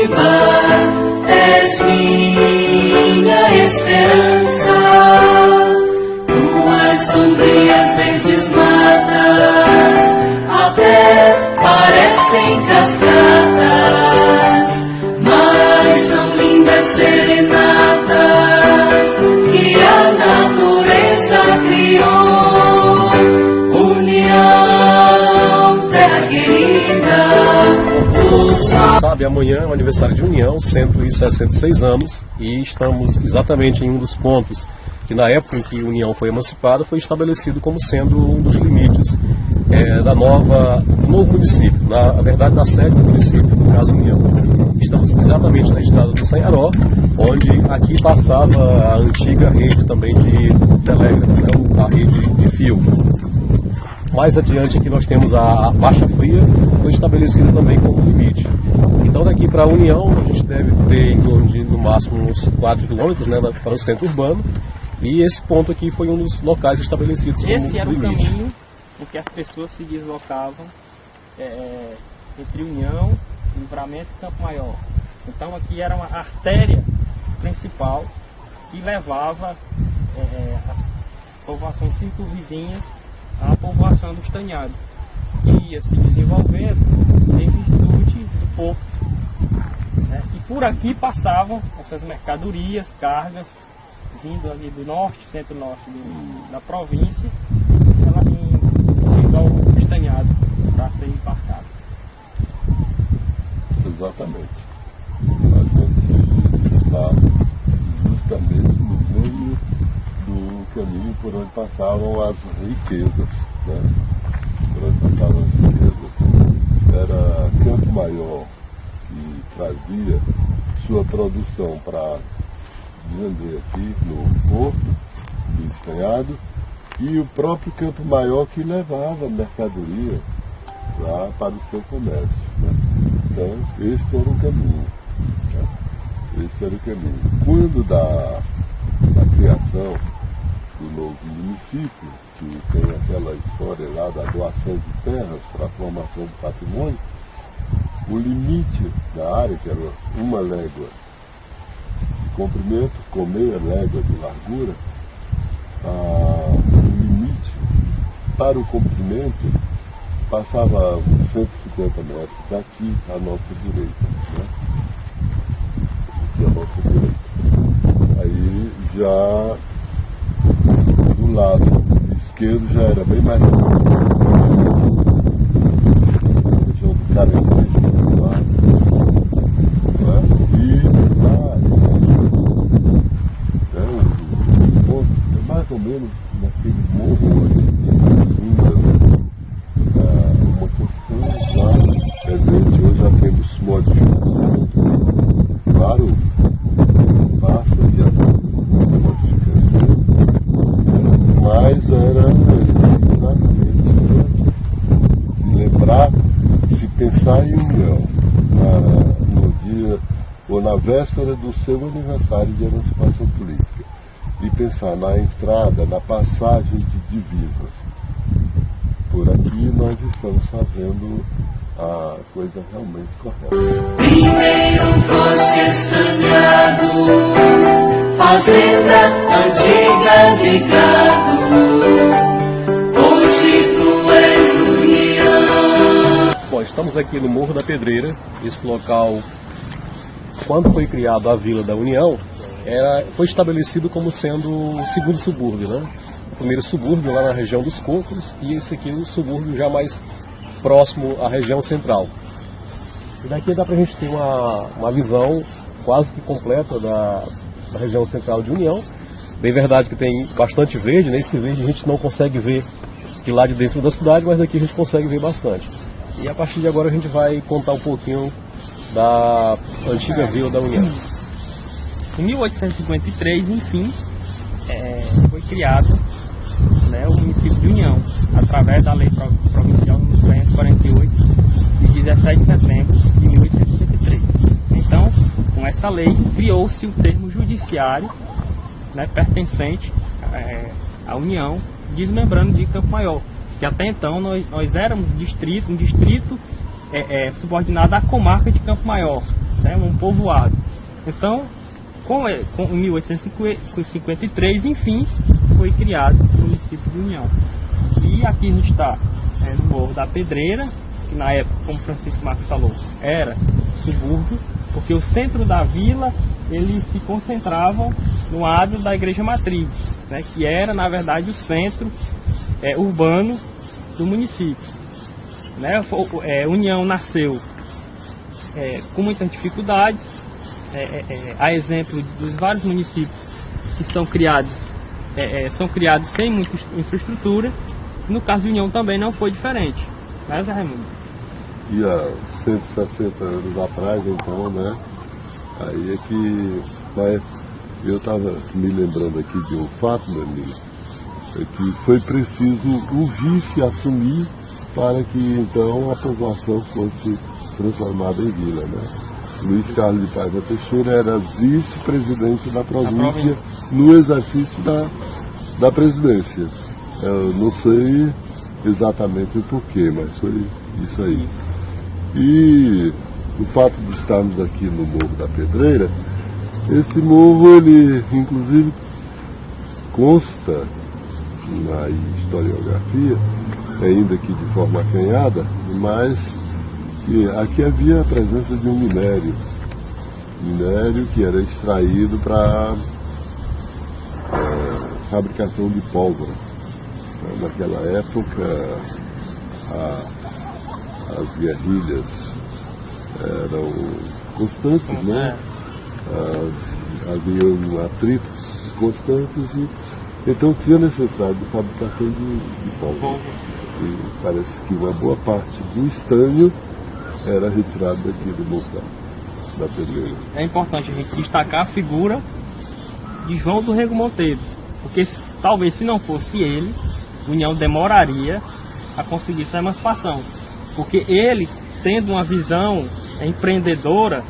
Paraíba, és minha esperança. Tuas sombrias verdes matas até parecem cascatas, mas são lindas serenatas que a natureza criou. União, terra querida. Sabe, amanhã é o aniversário de União, 166 anos, e estamos exatamente em um dos pontos que na época em que a União foi emancipada foi estabelecido como sendo um dos limites do novo município, na verdade da sede do município, no caso União. Estamos exatamente na estrada do Sanharó, onde aqui passava a antiga rede também de telégrafo, né, a rede de fio. Mais adiante aqui nós temos a Baixa Fria, foi estabelecida também como limite. Então daqui para a União a gente deve ter em torno de no máximo uns 4 quilômetros, né, para o centro urbano, e esse ponto aqui foi um dos locais estabelecidos como limite. Esse era o caminho em que as pessoas se deslocavam entre União, Livramento e Campo Maior. Então aqui era uma artéria principal que levava as povoações circunvizinhas à povoação do Estaniado, que ia se desenvolvendo em virtude do porto. E por aqui passavam essas mercadorias, cargas, vindo ali do norte, centro-norte da província, ela indo ao Estaniado para ser embarcada. Exatamente. A gente está justamente no meio do caminho por onde passavam as riquezas, né? Por onde passavam as riquezas. Era Campo Maior que trazia sua produção para vender aqui no porto do Estaniado, e o próprio Campo Maior que levava mercadoria lá para o seu comércio, né? Então, este era o caminho. Né? Este era o caminho. Quando da criação do novo município, que tem aquela história lá da doação de terras para a formação do patrimônio, o limite da área, que era 1 légua de comprimento com meia légua de largura, o limite para o comprimento passava 150 metros daqui à nossa direita, né? Aqui à nossa direita. Aí já do lado esquerdo já era bem mais longe. A região do Caranguejo, do lado. Né? E lá, o ponto é mais ou menos naquele morro onde uma construção lá, presente, hoje já temos modificações. Claro, passa e as modificações, mas era exatamente se lembrar, se pensar em União, no dia ou na véspera do seu aniversário de emancipação política, e pensar na entrada, na passagem de divisas. Por aqui nós estamos fazendo a coisa realmente correta. Primeiro foste Estaniado, fazenda antiga de gado. Hoje tu és União. Bom, estamos aqui no Morro da Pedreira. Esse local, quando foi criado a Vila da União, foi estabelecido como sendo o segundo subúrbio, né? O primeiro subúrbio lá na região dos Cocos, e esse aqui é o subúrbio já mais próximo à região central. E daqui dá pra gente ter uma visão quase que completa da região central de União. Bem verdade que tem bastante verde, né? Esse verde a gente não consegue ver de lá de dentro da cidade, mas daqui a gente consegue ver bastante. E a partir de agora a gente vai contar um pouquinho da antiga Vila da União. Em 1853, enfim, foi criado, né, o município de União, através da Lei Provincial número 348, de 17 de setembro de 1853. Então, com essa lei, criou-se o termo judiciário, né, pertencente à União, desmembrando de Campo Maior, que até então nós éramos um distrito subordinado à comarca de Campo Maior. né, um povoado. Então, em 1853, enfim, foi criado o município de União. E aqui a gente está no Morro da Pedreira, que na época, como Francisco Marcos falou, era subúrbio, porque o centro da vila ele se concentrava no adro da Igreja Matriz, né, que era, na verdade, o centro urbano do município. Né? União nasceu com muitas dificuldades, a exemplo dos vários municípios que são criados sem muita infraestrutura. No caso de União também não foi diferente. Mas, Raimundo? E há 160 anos atrás, então, né? Aí é que eu estava me lembrando aqui de um fato, meu amigo, que foi preciso o vice assumir para que então a povoação fosse transformada em vila, né? Luiz Carlos de Paiva Teixeira era vice-presidente da província no exercício da presidência. Eu não sei exatamente o porquê, mas foi isso aí. E o fato de estarmos aqui no Morro da Pedreira, esse morro, ele inclusive consta na historiografia, ainda que de forma acanhada, mas que aqui havia a presença de um minério que era extraído para fabricação de pólvora. Naquela época, as guerrilhas eram constantes, né? Havia atritos constantes e então tinha necessidade de fabricação de pólvora. E parece que uma boa parte do estânio era retirado daqui do Morro da Pedreira. É importante a gente destacar a figura de João do Rego Monteiro, porque talvez se não fosse ele, União demoraria a conseguir sua emancipação, porque ele, tendo uma visão empreendedora,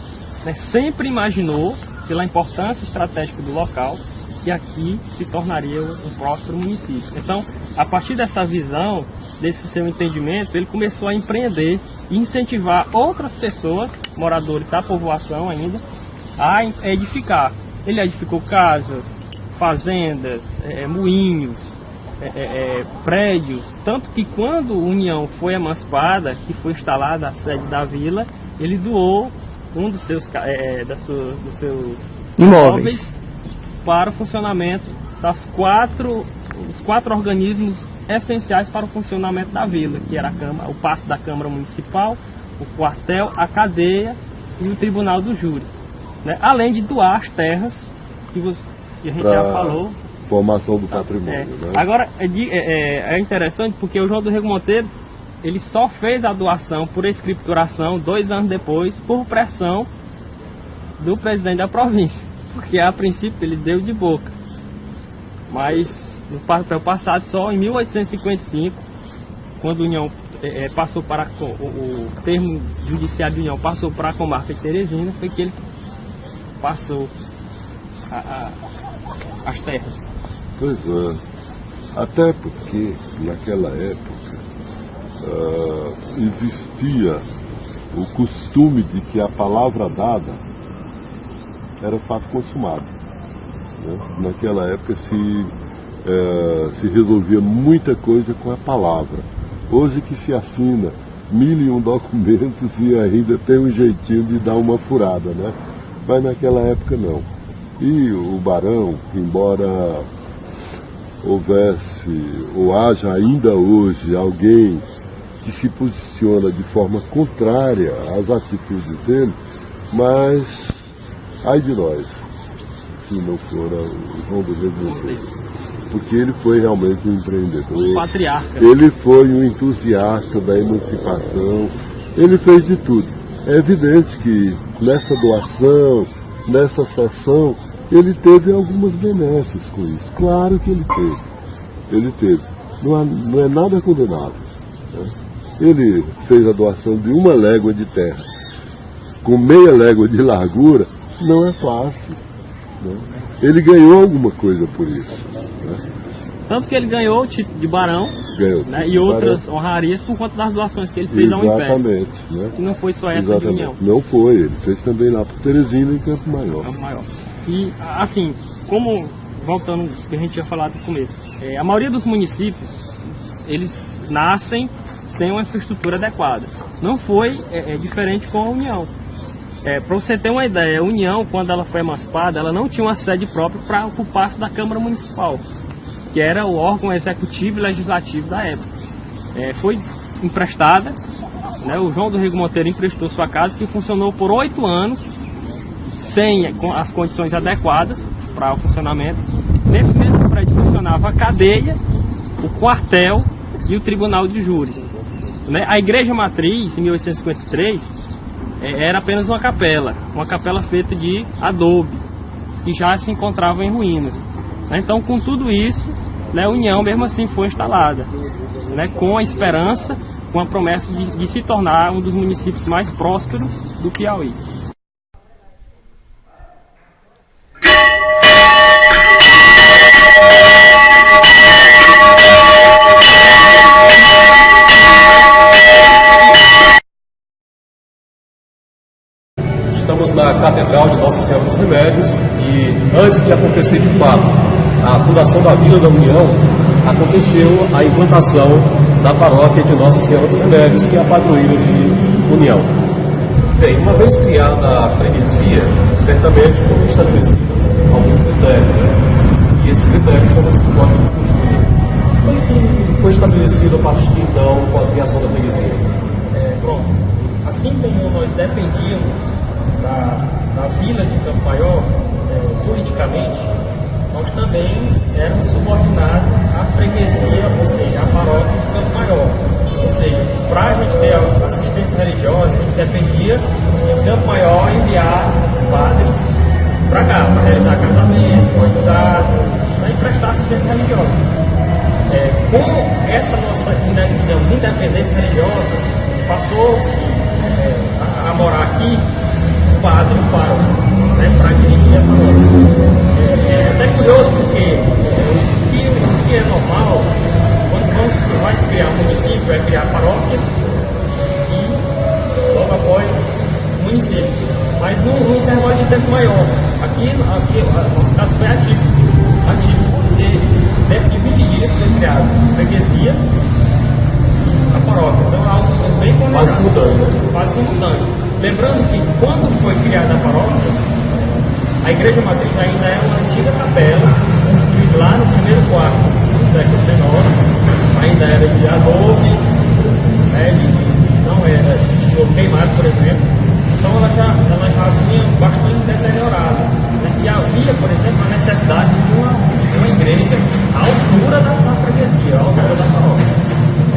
né, sempre imaginou, pela importância estratégica do local, que aqui se tornaria um próspero município. Então, a partir dessa visão, desse seu entendimento, ele começou a empreender e incentivar outras pessoas, moradores da povoação ainda, a edificar. Ele edificou casas, fazendas, moinhos, prédios, tanto que quando União foi emancipada, que foi instalada a sede da vila, ele doou um dos seus imóveis para o funcionamento dos quatro organismos essenciais para o funcionamento da vila, que era o paço da Câmara Municipal, o quartel, a cadeia e o Tribunal do Júri, né? Além de doar as terras que a gente já falou. Formação do patrimônio, né? Agora, é interessante porque o João do Rego Monteiro, ele só fez a doação por escrituração 2 anos depois, por pressão do presidente da província, porque a princípio ele deu de boca. Mas no papel passado, só em 1855, quando a União passou para o termo judiciário de União passou para a comarca de Teresina, foi que ele passou as terras. Pois é, até porque naquela época existia o costume de que a palavra dada era fato consumado, né? Naquela época se resolvia muita coisa com a palavra. Hoje que se assina 1001 documentos e ainda tem um jeitinho de dar uma furada, né? Mas naquela época não. E o barão, embora houvesse ou haja ainda hoje alguém que se posiciona de forma contrária às atitudes dele, mas ai de nós, se não for o João do Rego Monteiro. Porque ele foi realmente um empreendedor, patriarca. Ele foi um entusiasta da emancipação, ele fez de tudo. É evidente que nessa doação, nessa sessão, ele teve algumas benesses com isso. Claro que ele teve. Não é nada condenável, né? Ele fez a doação de 1 légua de terra, com meia légua de largura, não é fácil, né? Ele ganhou alguma coisa por isso, né? Tanto que ele ganhou o título de barão, Ganhou. né, e outras honrarias por conta das doações que ele fez ao Império. Exatamente. Né? Que não foi só essa Exatamente. de União. Não foi, ele fez também lá por Teresina em Campo Maior. Campo Maior. E assim, como voltando ao que a gente tinha falado no começo, a maioria dos municípios, eles nascem sem uma infraestrutura adequada. Não foi diferente com a União. Para você ter uma ideia, a União, quando ela foi emancipada, ela não tinha uma sede própria para ocupar-se da Câmara Municipal, que era o órgão executivo e legislativo da época. Foi emprestada, né, o João do Rego Monteiro emprestou sua casa, que funcionou por 8 anos, sem as condições adequadas para o funcionamento. Nesse mesmo prédio funcionava a cadeia, o quartel e o tribunal de júri. Né? A igreja matriz, em 1853, era apenas uma capela feita de adobe, que já se encontrava em ruínas. Então, com tudo isso, né, a União mesmo assim foi instalada, né, com a esperança, com a promessa de se tornar um dos municípios mais prósperos do Piauí. Estamos na Catedral de Nossa Senhora dos Remédios e antes de acontecer de fato a fundação da Vila da União, aconteceu a implantação da paróquia de Nossa Senhora dos Remédios, que é a padroeira de União. Bem, uma vez criada a freguesia, certamente foram estabelecidos alguns critérios, né? E esses critérios foram os que podem foi estabelecido a partir de então com a criação da freguesia. Pronto. Assim como nós dependíamos da vila de Campo Maior, politicamente, nós também éramos subordinados à freguesia, ou seja, à paróquia de Campo Maior. Ou seja, para a gente ter assistência religiosa, a gente dependia de Campo Maior enviar padres para cá, para realizar casamentos, batizados, para emprestar assistência religiosa. Com essa nossa, digamos, independência religiosa, passou-se a morar aqui o padre e o pároco, né, para dirigir a paróquia. É até curioso porque o que é normal, quando vai se criar um município, é criar a paróquia e logo após o município. Mas num intervalo de tempo maior. Aqui nosso caso foi atípico, porque dentro de 20 dias foi criado a freguesia e a paróquia. Então é algo bem planejado. Quase simultâneo. Lembrando que quando foi criada a paróquia, a igreja matriz ainda é uma antiga capela, construída lá no primeiro quarto do século XIX, ainda era de adobe, né, não era de tijolo queimado, por exemplo. Então ela já vinha bastante deteriorada. Né, e havia, por exemplo, a necessidade de uma igreja à altura da freguesia, à altura da paróquia.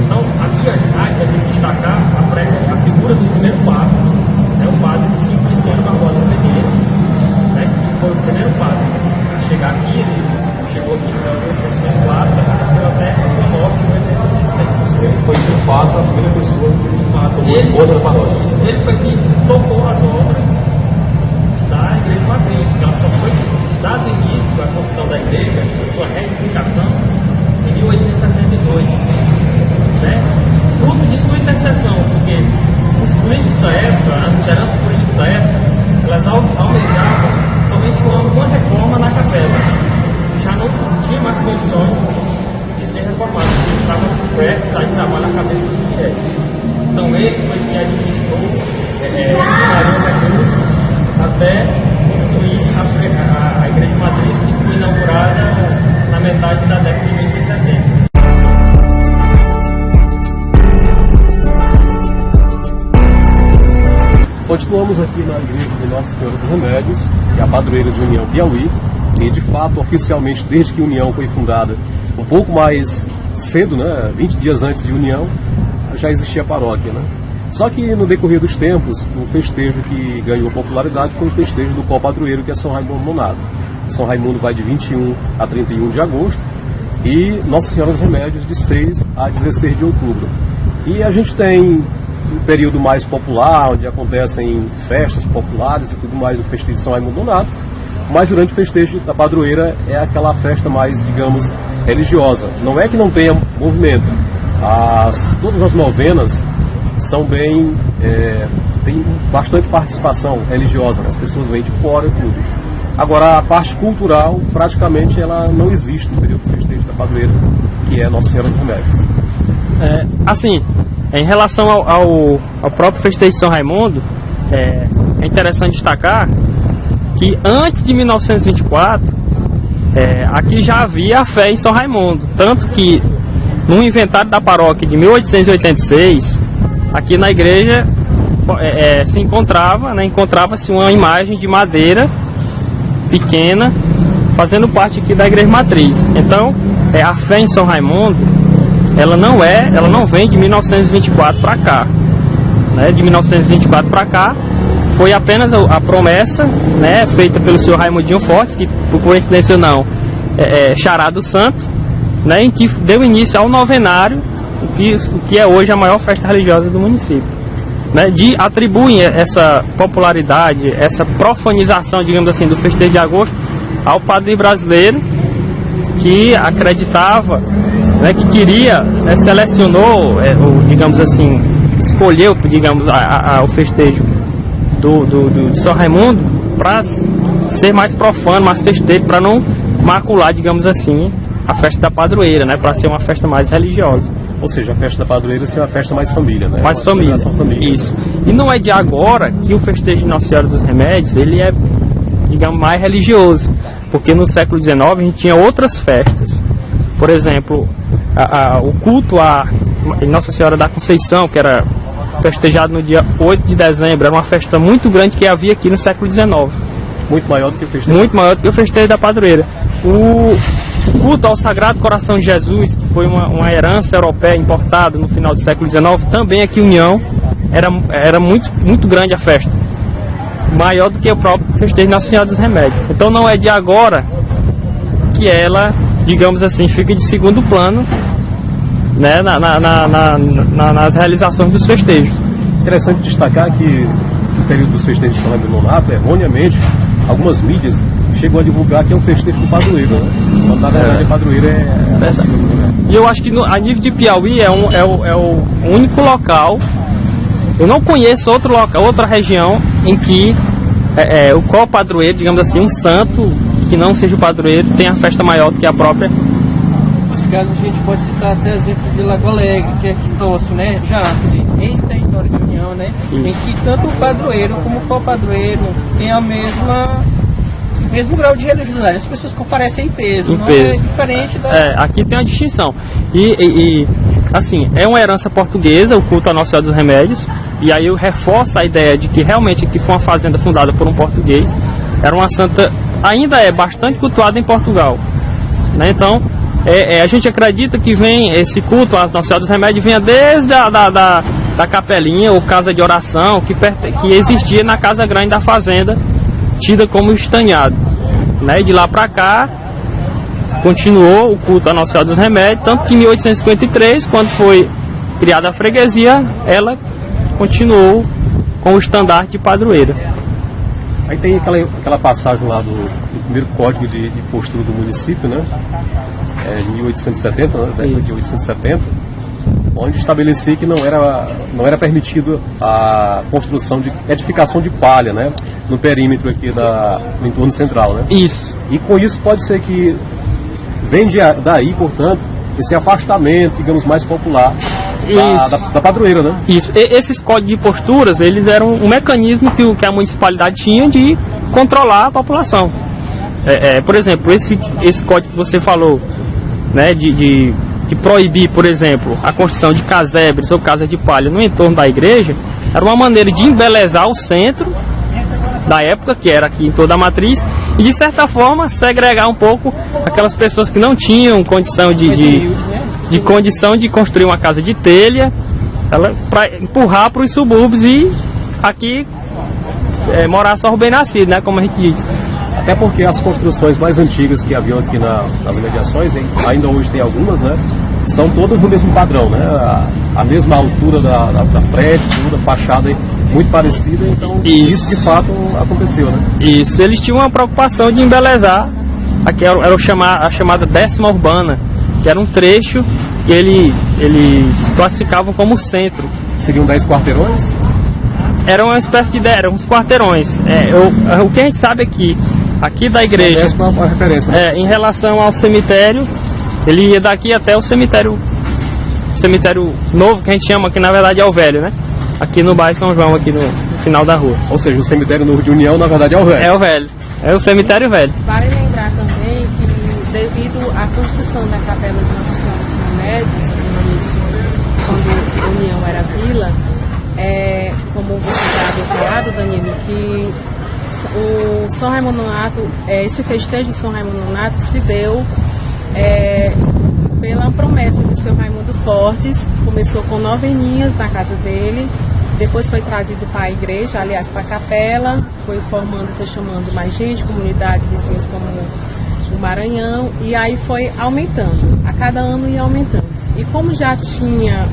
Então aqui a gente destacar a figura do primeiro padre, né, o padre Simpliciano Barbosa Ferreira, né, que foi o primeiro padre a chegar aqui. Ele chegou aqui em 1804, aconteceu até a sua morte em 1826. Ele foi de fato a primeira pessoa que de fato tomou da paróquia. Ele foi que tocou as obras da igreja matriz, que ela só foi dado início à construção da igreja, a sua reedificação, em 1862. Né? Fruto de sua intercessão, porque os políticos da época, as lideranças políticas da época, elas almejavam somente uma reforma na capela, que já não tinha mais condições de ser reformada, porque estava perto da desabar na cabeça dos fiéis. Então ele foi que administrou recursos até construir a igreja matriz, que foi inaugurada na metade da década de 1670. Continuamos aqui na igreja de Nossa Senhora dos Remédios, que é a padroeira de União Piauí, e de fato, oficialmente, desde que União foi fundada, um pouco mais cedo, né, 20 dias antes de União, já existia a paróquia, né? Só que no decorrer dos tempos, o festejo que ganhou popularidade foi o festejo do pau padroeiro, que é São Raimundo Nonato. São Raimundo vai de 21 a 31 de agosto e Nossa Senhora dos Remédios de 6 a 16 de outubro. E a gente tem um período mais popular, onde acontecem festas populares e tudo mais, o festejo de São Raimundo Nonato, mas durante o festejo da padroeira é aquela festa mais, digamos, religiosa. Não é que não tenha movimento. Todas as novenas são bem... tem bastante participação religiosa, né? As pessoas vêm de fora e tudo. Agora, a parte cultural, praticamente, ela não existe no período do festejo da padroeira, que é Nossa Senhora dos Remédios. Assim, em relação ao próprio festejo de São Raimundo, é interessante destacar que antes de 1924, aqui já havia a fé em São Raimundo. Tanto que, no inventário da paróquia de 1886, aqui na igreja se encontrava-se uma imagem de madeira pequena, fazendo parte aqui da igreja matriz. Então, a fé em São Raimundo, ela não vem de 1924 para cá, né? De 1924 para cá foi apenas a promessa, né, feita pelo senhor Raimundinho Fortes, que por coincidência ou não Chará do Santo, né, em que deu início ao novenário, o que é hoje a maior festa religiosa do município, né? Atribuem essa popularidade, essa profanização, digamos assim, do festejo de agosto ao padre brasileiro, que acreditava, né, que queria, selecionou, digamos assim, escolheu, digamos, o festejo de São Raimundo para ser mais profano, mais festeiro, para não macular, digamos assim, a festa da padroeira, né, para ser uma festa mais religiosa. Ou seja, a festa da padroeira ser uma festa mais família, né? Mais família. Isso. E não é de agora que o festejo de Nossa Senhora dos Remédios, ele é, digamos, mais religioso. Porque no século XIX a gente tinha outras festas. Por exemplo, o culto a Nossa Senhora da Conceição, que era festejado no dia 8 de dezembro, era uma festa muito grande que havia aqui no século XIX. Muito maior do que o festejo. Muito maior do que o festejo da padroeira. O culto ao Sagrado Coração de Jesus, que foi uma herança europeia importada no final do século XIX, também aqui em União, era muito grande a festa. Maior do que o próprio festejo de Nossa Senhora dos Remédios. Então não é de agora que ela, digamos assim, fica de segundo plano, né, nas realizações dos festejos. Interessante destacar que no período dos festejos de São Raimundo Nonato, erroneamente, algumas mídias chegou a divulgar que é um festejo do padroeiro, né? Quando na verdade a padroeira é assim, né? E eu acho que a nível de Piauí é o único local, eu não conheço outro local, outra região em que o co-padroeiro, digamos assim, um santo que não seja o padroeiro, tem a festa maior do que a própria. Nesse caso a gente pode citar até exemplo de Lago Alegre, que é aqui próximo, né? Já, ex-território de União, né? Em que tanto o padroeiro como o co-padroeiro tem a mesmo grau de religiosidade. As pessoas comparecem em peso, não é diferente da... Aqui tem uma distinção. E assim, é uma herança portuguesa, o culto a Nossa Senhora dos Remédios, e aí eu reforço a ideia de que realmente aqui foi uma fazenda fundada por um português, era uma santa, ainda é bastante cultuada em Portugal, né? Então, a gente acredita que vem esse culto a Nossa Senhora dos Remédios, venha desde da capelinha ou casa de oração que existia na casa grande da fazenda, tida como estanhado, né? E de lá para cá continuou o culto a Nossa Senhora dos Remédios, tanto que em 1853, quando foi criada a freguesia, ela continuou com o estandarte de padroeira. Aí tem aquela passagem lá do primeiro código de postura do município, né? De 1870, né? Década de 1870, onde estabelecia que não era permitido a construção de edificação de palha, né, no perímetro aqui no entorno central, né? Isso. E com isso pode ser que vem daí, portanto, esse afastamento, digamos, mais popular da padroeira, né? Isso. Esses códigos de posturas, eles eram um mecanismo que a municipalidade tinha de controlar a população. Por exemplo, esse código que você falou, né, de proibir, por exemplo, a construção de casebres ou casas de palha no entorno da igreja, era uma maneira de embelezar o centro da época, que era aqui em toda a matriz, e de certa forma segregar um pouco aquelas pessoas que não tinham condição de construir uma casa de telha, para empurrar para os subúrbios e aqui morar só o bem-nascido, né, como a gente diz. Até porque as construções mais antigas que haviam aqui nas imediações, ainda hoje tem algumas, né, são todas no mesmo padrão, né, a mesma altura da frente, toda a fachada muito parecida, então isso de fato aconteceu, né? Isso, eles tinham uma preocupação de embelezar, aqui era a chamada 10ª urbana, que era um trecho que eles classificavam como centro. Seriam 10 quarteirões? Era uma espécie de eram uns quarteirões. O que a gente sabe aqui da igreja, Essa é uma referência. Né? em relação ao cemitério, ele ia daqui até o cemitério novo, que a gente chama, que na verdade é o velho, né? Aqui no bairro São João, aqui no final da rua. Ou seja, o cemitério novo de União, na verdade, é o velho. É o velho. É o cemitério velho. Vale lembrar também que, devido à construção da Capela de Nossa Senhora dos Remédios, no início, quando a União era vila, como você já declarado, Danilo, que o São Raimundo Nonato, esse festejo de São Raimundo Nonato se deu pela promessa de seu Raimundo Fortes. Começou com noveninhas na casa dele, depois foi trazido para a igreja, aliás, para a capela, foi chamando mais gente, comunidade, vizinhos como o Maranhão, e aí foi aumentando, a cada ano ia aumentando. E como já tinha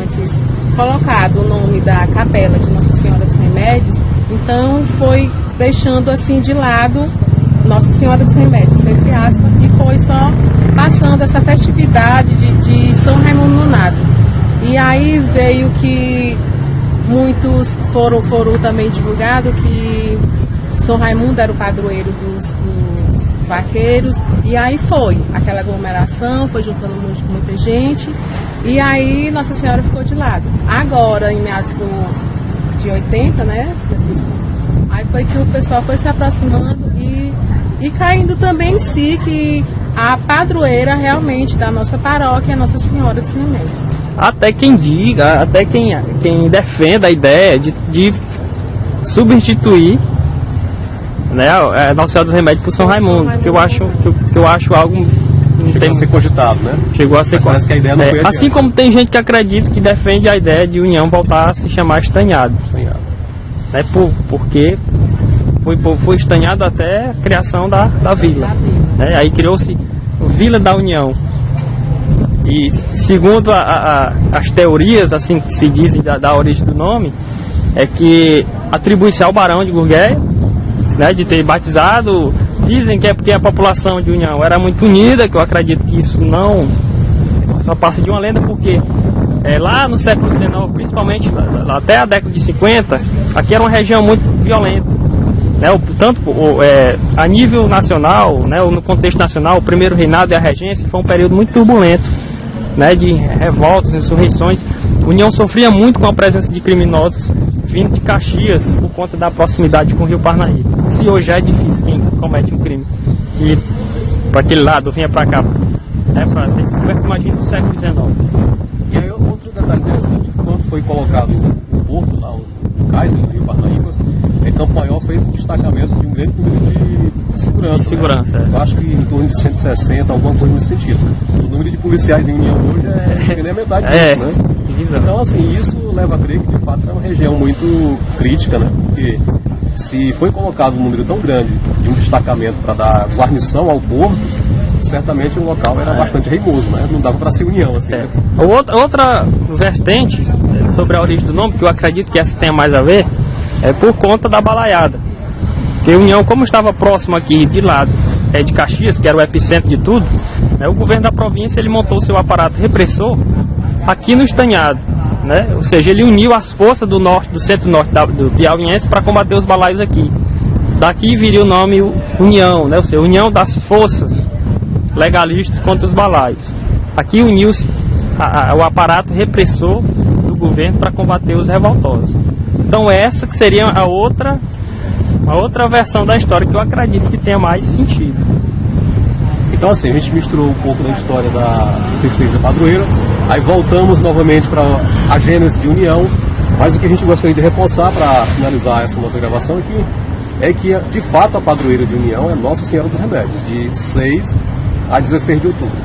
antes colocado o nome da capela de Nossa Senhora dos Remédios, então foi deixando assim de lado Nossa Senhora dos Remédios, entre aspas, e foi só passando essa festividade de São Raimundo Nonato. E aí veio que muitos foram também divulgados que São Raimundo era o padroeiro dos vaqueiros, e aí foi aquela aglomeração, foi juntando muita gente, e aí Nossa Senhora ficou de lado. Agora, em meados de 80, né, aí foi que o pessoal foi se aproximando e caindo também em si que a padroeira realmente da nossa paróquia é Nossa Senhora dos Remédios. Até quem diga, até quem defenda a ideia de substituir, né, Nossa Senhora dos Remédios por São Raimundo, que eu acho algo Chegou a ser cogitado, né? Chegou a ser parece que a ideia não foi adiante. assim como tem gente que acredita, que defende a ideia de União voltar a se chamar Estanhado, né, porque foi estanhado até a criação da vila, né? Aí criou-se Vila da União. E segundo as teorias, assim que se dizem da origem do nome, é que atribui-se ao Barão de Gurgueia, né, de ter batizado. Dizem que é porque a população de União era muito unida, que eu acredito que isso não só passa de uma lenda, porque lá no século XIX, principalmente até a década de 50, aqui era uma região muito violenta, né, tanto a nível nacional, né, no contexto nacional, o primeiro reinado e a regência foi um período muito turbulento, né, de revoltas, insurreições. A União sofria muito com a presença de criminosos vindo de Caxias por conta da proximidade com o Rio Parnaíba. Se hoje é difícil quem comete um crime e para aquele lado vinha para cá, né, para ser descoberto, imagina no século XIX. E aí outro detalhe interessante, quando foi colocado o porto lá, o cais no Rio Parnaíba, Campo Maior fez um destacamento de um grande número de segurança. Né? Eu acho que em torno de 160, alguma coisa nesse sentido. O número de policiais em União hoje é nem a metade disso, né? Então, assim, isso leva a crer que de fato é uma região muito crítica, né? Porque se foi colocado um número tão grande de um destacamento para dar guarnição ao porto, certamente o local era bastante reimoso, né? Não dava para ser União, assim. Né? Outra vertente sobre a origem do nome, que eu acredito que essa tenha mais a ver, é por conta da balaiada. Porque a União, como estava próximo aqui de lado de Caxias, que era o epicentro de tudo, né, o governo da província ele montou seu aparato repressor aqui no Estanhado, né? Ou seja, ele uniu as forças do norte, do centro-norte do Piauiense para combater os balaios aqui. Daqui viria o nome União, né? Ou seja, união das forças legalistas contra os balaios. Aqui uniu-se o aparato repressor do governo para combater os revoltosos. Então essa que seria a outra versão da história que eu acredito que tenha mais sentido. Então assim, a gente misturou um pouco da história do festejo da padroeira, aí voltamos novamente para a gênese de União, mas o que a gente gostaria de reforçar para finalizar essa nossa gravação aqui é que de fato a padroeira de União é Nossa Senhora dos Remédios, de 6 a 16 de outubro.